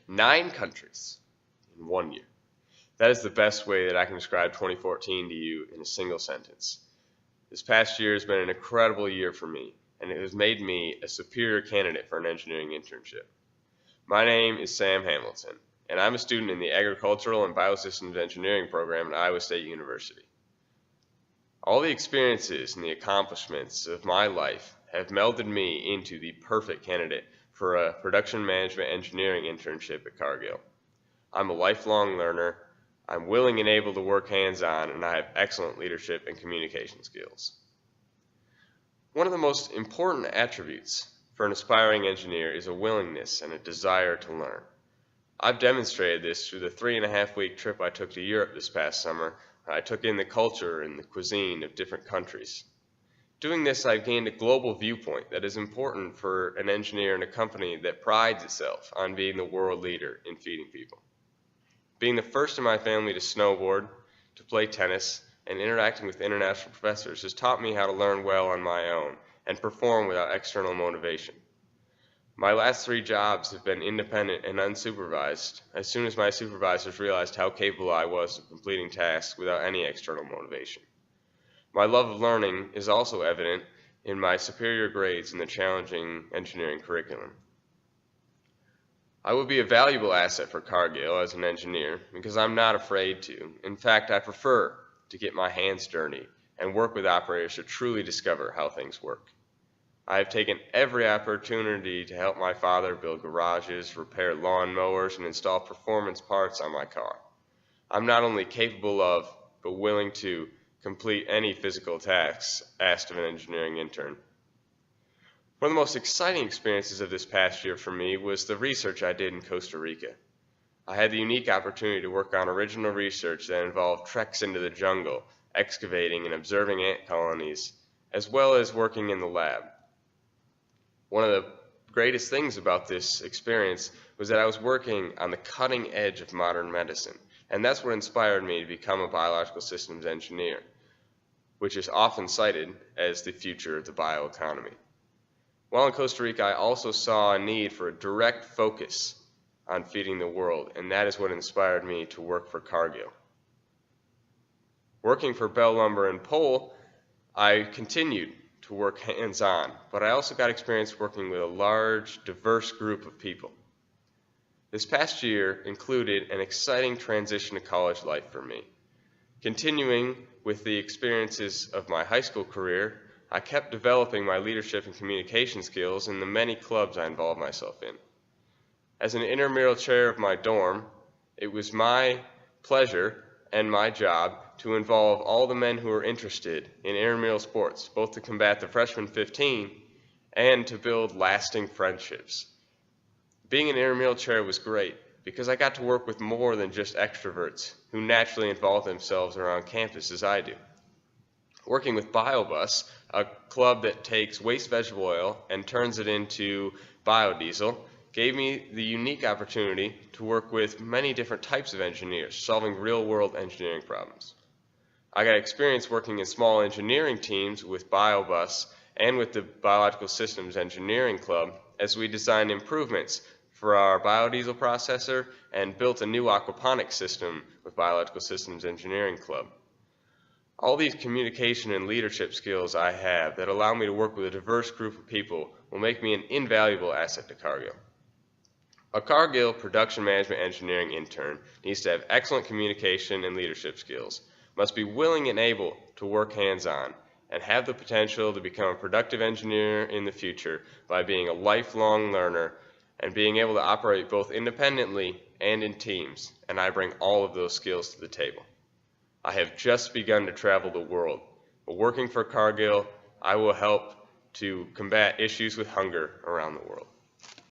9 countries in 1 year. That is the best way that I can describe 2014 to you in a single sentence. This past year has been an incredible year for me, and it has made me a superior candidate for an engineering internship. My name is Sam Hamilton, and I'm a student in the Agricultural and Biosystems Engineering program at Iowa State University. All the experiences and the accomplishments of my life have melded me into the perfect candidate for a production management engineering internship at Cargill. I'm a lifelong learner. I'm willing and able to work hands-on, and I have excellent leadership and communication skills. One of the most important attributes for an aspiring engineer is a willingness and a desire to learn. I've demonstrated this through the 3.5-week trip I took to Europe this past summer. I took in the culture and the cuisine of different countries. Doing this, I've gained a global viewpoint that is important for an engineer in a company that prides itself on being the world leader in feeding people. Being the first in my family to snowboard, to play tennis, and interacting with international professors has taught me how to learn well on my own and perform without external motivation. My last 3 jobs have been independent and unsupervised as soon as my supervisors realized how capable I was of completing tasks without any external motivation. My love of learning is also evident in my superior grades in the challenging engineering curriculum. I would be a valuable asset for Cargill as an engineer because I'm not afraid to. In fact, I prefer to get my hands dirty and work with operators to truly discover how things work. I have taken every opportunity to help my father build garages, repair lawn mowers, and install performance parts on my car. I'm not only capable of, but willing to, complete any physical tasks asked of an engineering intern. One of the most exciting experiences of this past year for me was the research I did in Costa Rica. I had the unique opportunity to work on original research that involved treks into the jungle, excavating and observing ant colonies, as well as working in the lab. One of the greatest things about this experience was that I was working on the cutting edge of modern medicine, and that's what inspired me to become a biological systems engineer, which is often cited as the future of the bioeconomy. While in Costa Rica, I also saw a need for a direct focus on feeding the world, and that is what inspired me to work for Cargill. Working for Bell Lumber and Pole, I continued to work hands-on, but I also got experience working with a large, diverse group of people. This past year included an exciting transition to college life for me. Continuing with the experiences of my high school career, I kept developing my leadership and communication skills in the many clubs I involved myself in. As an intramural chair of my dorm, it was my pleasure and my job to involve all the men who were interested in intramural sports, both to combat the freshman 15 and to build lasting friendships. Being an intramural chair was great because I got to work with more than just extroverts who naturally involve themselves around campus as I do. Working with BioBus, a club that takes waste vegetable oil and turns it into biodiesel, gave me the unique opportunity to work with many different types of engineers, solving real-world engineering problems. I got experience working in small engineering teams with BioBus and with the Biological Systems Engineering Club as we designed improvements for our biodiesel processor and built a new aquaponics system with Biological Systems Engineering Club. All these communication and leadership skills I have that allow me to work with a diverse group of people will make me an invaluable asset to Cargill. A Cargill production management engineering intern needs to have excellent communication and leadership skills, must be willing and able to work hands-on, and have the potential to become a productive engineer in the future by being a lifelong learner and being able to operate both independently and in teams, and I bring all of those skills to the table. I have just begun to travel the world, but working for Cargill, I will help to combat issues with hunger around the world.